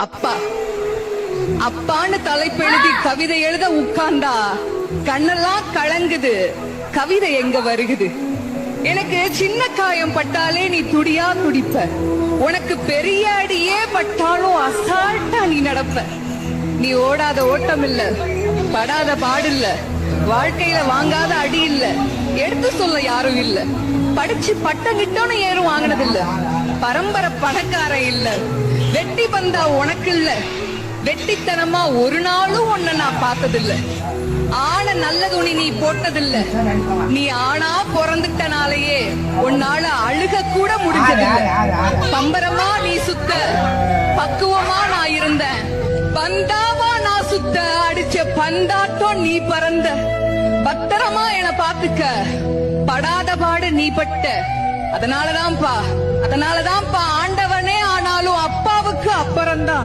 அப்பா அப்பான்னு தலைப்பெழுதி கவிதை எழுத உட்கார்ந்தா கண்ணெல்லாம் கலங்குது. கவிதை எங்க வருகுது? எனக்கு சின்ன காயம் பட்டாலே நீ துடியா துடிப்ப. உனக்கு பெரிய அடியே பட்டாலும் அசால்ட்டா நீ நடப்ப. நீ ஓடாத ஓட்டம் இல்ல, படாத பாடு இல்ல, வாழ்க்கையில வாங்காத அடி இல்ல, எடுத்து சொல்ல யாரும் இல்ல. படிச்சு பட்டம் கிட்டோன்னு ஏறும் வாங்கினது இல்ல. பரம்பரை பணக்காரன் இல்ல. வெட்டி பந்தா உனக்கு இல்ல. வெட்டித்தனமா ஒரு நாளும் உன்னை நான் பார்த்ததில்ல. ஆன நல்ல துணி நீ போட்டதில்ல. நீ ஆனா பிறந்துட்டனாலேயே உன்னால அழுக கூட முடிஞ்சதில்ல. பம்பரமா நீ சுத்த, பக்குவமா நான் இருந்தேன். பந்தாவா நான் சுத்த, அடிச்ச பந்தாட்டம் நீ பறந்த. பத்திரமா என பாத்துக்க, படாத பாடு நீ பட்ட. அதனாலதான்ப்பா ஆண்டவனே ஆனாலும் அப்பாவுக்கு அப்புறம்தான்.